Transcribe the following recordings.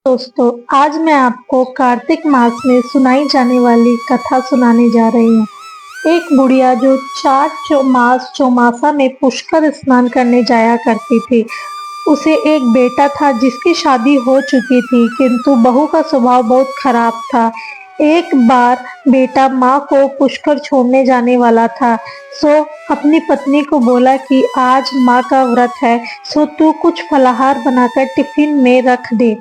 दोस्तों, आज मैं आपको कार्तिक मास में सुनाई जाने वाली कथा सुनाने जा रही हूँ। एक बुढ़िया जो मास चौमासा में पुष्कर स्नान करने जाया करती थी। उसे एक बेटा था जिसकी शादी हो चुकी थी, किंतु बहू का स्वभाव बहुत खराब था। एक बार बेटा माँ को पुष्कर छोड़ने जाने वाला था, सो अपनी पत्नी को बोला कि आज माँ का व्रत है, सो तू कुछ फलाहार बनाकर टिफिन में रख दे,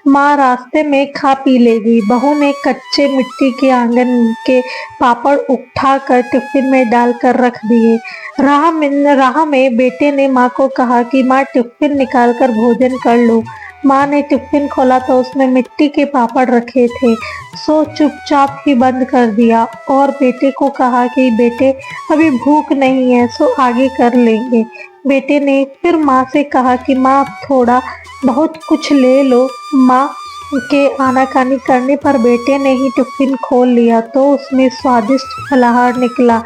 माँ रास्ते में खा पी लेगी। बहू ने कच्चे मिट्टी के आंगन के पापड़ उठाकर टिफिन में डालकर रख दिए। राह में बेटे ने माँ को कहा कि माँ टिफिन निकालकर भोजन कर लो। माँ ने टिफिन खोला तो उसमें मिट्टी के पापड़ रखे थे, सो चुपचाप ही बंद कर दिया और बेटे को कहा कि बेटे अभी भूख नहीं है, सो आगे कर लेंगे। बेटे ने फिर माँ से कहा कि माँ थोड़ा बहुत कुछ ले लो। माँ के आनाकानी करने पर बेटे ने ही टिफिन खोल लिया तो उसमें स्वादिष्ट फलाहार निकला।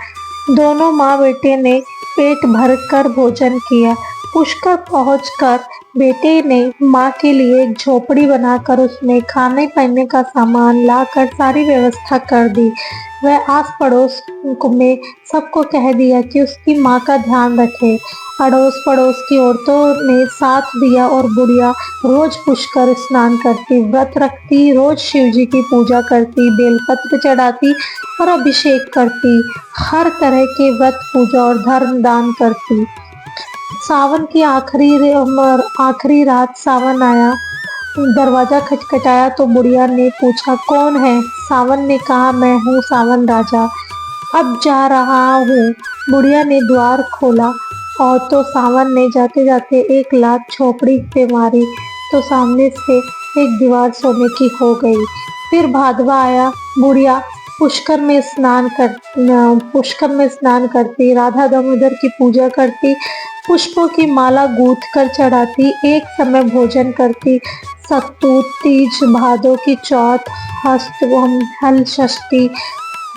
दोनों माँ बेटे ने पेट भर कर भोजन किया। पुष्कर पहुंचकर बेटे ने माँ के लिए एक झोपड़ी बनाकर उसमें खाने पीने का सामान लाकर सारी व्यवस्था कर दी। वह आस पड़ोस में सबको कह दिया कि उसकी माँ का ध्यान रखे। अड़ोस पड़ोस की औरतों ने साथ दिया और बुढ़िया रोज पुष्कर स्नान करती, व्रत रखती, रोज शिव जी की पूजा करती, बेलपत्र चढ़ाती और अभिषेक करती, हर तरह के व्रत पूजा और धर्म दान करती। सावन की आखिरी रात सावन आया। दरवाजा खटखटाया तो बुढ़िया ने पूछा, कौन है? सावन ने कहा, मैं हूँ सावन राजा, अब जा रहा हूँ। बुढ़िया ने द्वार खोला और तो सावन ने जाते जाते एक लात झोपड़ी पे मारी तो सामने से एक दीवार सोने की हो गई। फिर भादवा आया। बुढ़िया पुष्कर में स्नान करती, राधा दामोदर की पूजा करती, पुष्पों की माला गूंथ कर चढ़ाती, एक समय भोजन करती। सत्तू, तीज, भादों की चौथ, हल षष्ठी,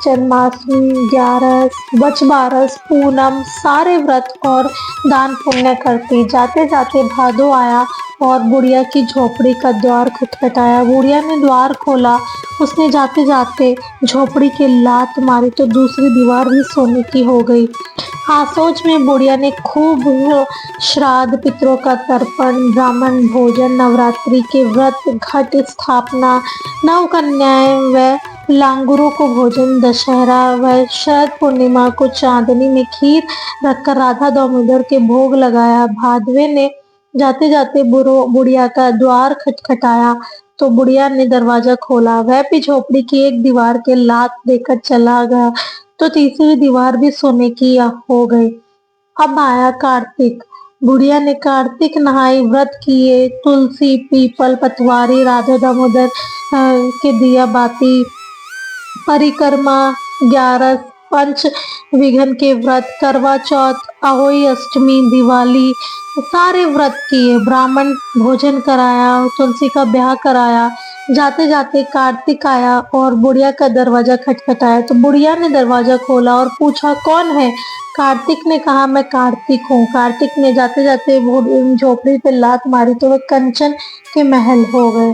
जन्माष्टमी, ग्यारस, बछबारस, पूनम सारे व्रत और दान पुण्य करती। जाते जाते भादो आया और बुढ़िया की झोपड़ी का द्वार खटखटाया। बुढ़िया ने द्वार खोला। उसने जाते जाते झोपड़ी की लात मारी तो दूसरी दीवार भी सोने की हो गई। आसोज में बुढ़िया ने खूब श्राद्ध, पितरों का तर्पण, ब्राह्मण भोजन, नवरात्रि के व्रत, घट स्थापना, नव कन्याएं व लांगुरों को भोजन, दशहरा व शरद पूर्णिमा को चांदनी में खीर रखकर राधा दामोदर के भोग लगाया। भादवे ने जाते जाते बुढ़िया का द्वार खटखटाया तो बुढ़िया ने दरवाजा खोला। वह भी झोपड़ी की एक दीवार के लात देकर चला गया तो तीसरी दीवार भी सोने की हो गई। अब आया कार्तिक। बुढ़िया ने कार्तिक नहाई, व्रत किए, तुलसी, पीपल, पतवारी, राधा दामोदर के दिया बाती, परिक्रमा, ग्यारस, पंच विघन के व्रत, करवा चौथ, अहोई अष्टमी, दिवाली सारे व्रत किए, ब्राह्मण भोजन कराया, तुलसी का ब्याह कराया। जाते जाते कार्तिक आया और बुढ़िया का दरवाजा खटखटाया तो बुढ़िया ने दरवाजा खोला और पूछा, कौन है? कार्तिक ने कहा, मैं कार्तिक हूँ। कार्तिक ने जाते जाते झोपड़ी पे लात मारी तो वह कंचन के महल हो गए,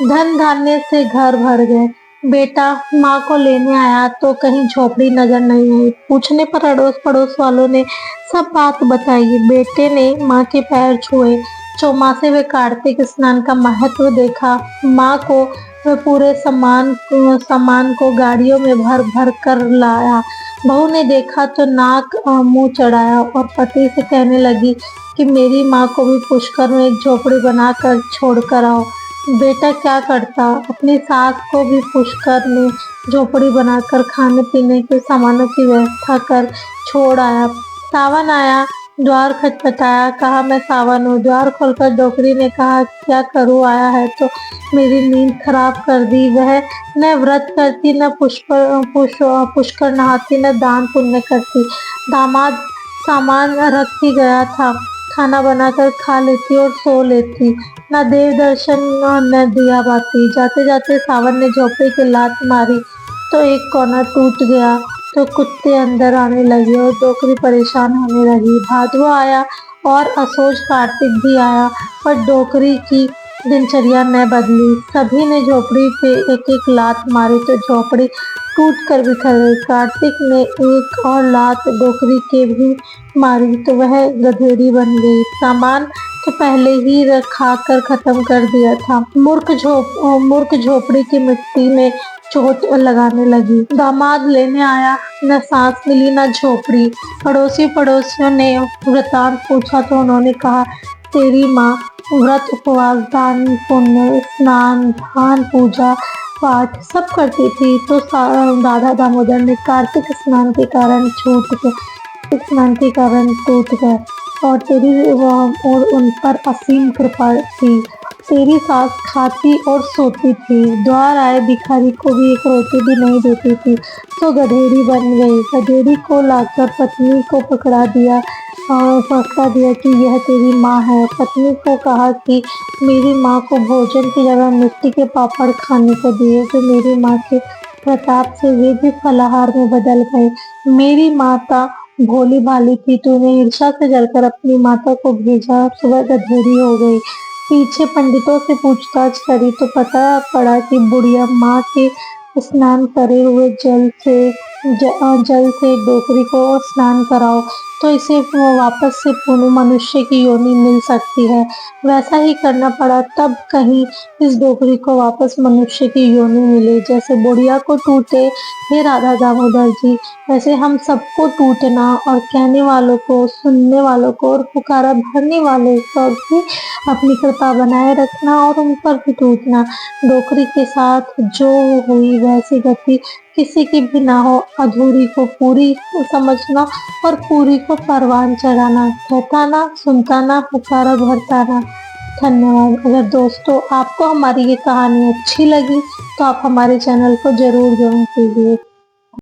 धन धान्य से घर भर गए। बेटा माँ को लेने आया तो कहीं झोपड़ी नजर नहीं आई। पूछने पर अड़ोस पड़ोस वालों ने सब बात बताई। बेटे ने माँ के पैर छुए, चौमासे व कार्तिक स्नान का महत्व देखा। माँ को वह पूरे सामान को गाड़ियों में भर भर कर लाया। बहू ने देखा तो नाक मुंह चढ़ाया और पति से कहने लगी कि मेरी माँ को भी पुष्कर में एक झोपड़ी बनाकर छोड़कर आओ। बेटा क्या करता, अपनी सास को भी पुष्कर में झोपड़ी बनाकर खाने पीने के सामानों की व्यवस्था कर छोड़ आया। सावन आया, द्वार खटखटाया, कहा, मैं सावन हूँ। द्वार खोलकर डोकरी ने कहा, क्या करूँ, आया है तो मेरी नींद खराब कर दी। वह न व्रत करती, न पुष्कर नहाती, न दान पुण्य करती। दामाद सामान रख ही गया था, खाना बनाकर खा लेती और सो लेती, न देव दर्शन न दिया बाती। जाते जाते सावन ने झोपड़ी की लात मारी तो एक कोना टूट गया तो कुत्ते अंदर आने लगे और डोकरी परेशान होने लगी। भादवा आया और असोज कार्तिक भी आया, पर डोकरी की दिनचर्या न बदली। सभी ने झोपड़ी पे एक-एक लात मारी तो झोपड़ी टूट कर बिखर गई। कार्तिक ने एक और लात डोकरी के भी मारी तो वह गधेड़ी बन गई। सामान तो पहले ही खाकर खत्म कर दिया था। मूर्ख झोपड़ी की मिट्टी में चोट लगाने लगी। दामाद लेने आया, न सांस मिली न झोपड़ी। पड़ोसियों ने वृतांत पूछा तो उन्होंने कहा, तेरी माँ व्रत उपवास दान पुण्य स्नान दान पूजा पाठ सब करती थी तो राधा दामोदर ने कार्तिक स्नान के कारण टूट गए और उन पर असीम कृपा थी। तेरी सास खाती और सोती थी, द्वार आए भिखारी को भी एक रोटी भी नहीं देती थी तो गधेड़ी बन गई। गधेड़ी को लाकर पत्नी को पकड़ा दिया कि यह तेरी माँ है। पत्नी को कहा कि मेरी माँ को भोजन की जगह मिट्टी के पापड़ खाने को दिए जो मेरी माँ के प्रताप से वे भी फलाहार में बदल गए। मेरी माता भोली भाली थी, तूने ईर्ष्या से जलकर अपनी माता को भेजा, सुबह गधेड़ी हो गई। पीछे पंडितों से पूछताछ करी तो पता पड़ा कि बुढ़िया माँ के स्नान करे हुए जल से डोकरी को स्नान कराओ तो इसे वापस से पुनः मनुष्य की योनि मिल सकती है। वैसा ही करना पड़ा, तब कहीं इस डोकरी को वापस मनुष्य की योनि मिले। जैसे बुढ़िया को टूटे हे राधा दामोदर जी, वैसे हम सबको टूटना और कहने वालों को, सुनने वालों को और पुकारा भरने वाले पर भी अपनी कृपा बनाए रखना और उन पर भी टूटना। डोकरी के साथ जो हुई वैसी गति किसी की भी ना हो, अधूरी को पूरी समझना और पूरी को परवान चढ़ाना। कहता ना, सुनता ना, पुकारा भरता ना। धन्यवाद। अगर दोस्तों आपको हमारी ये कहानी अच्छी लगी तो आप हमारे चैनल को जरूर ज्वाइन कीजिए।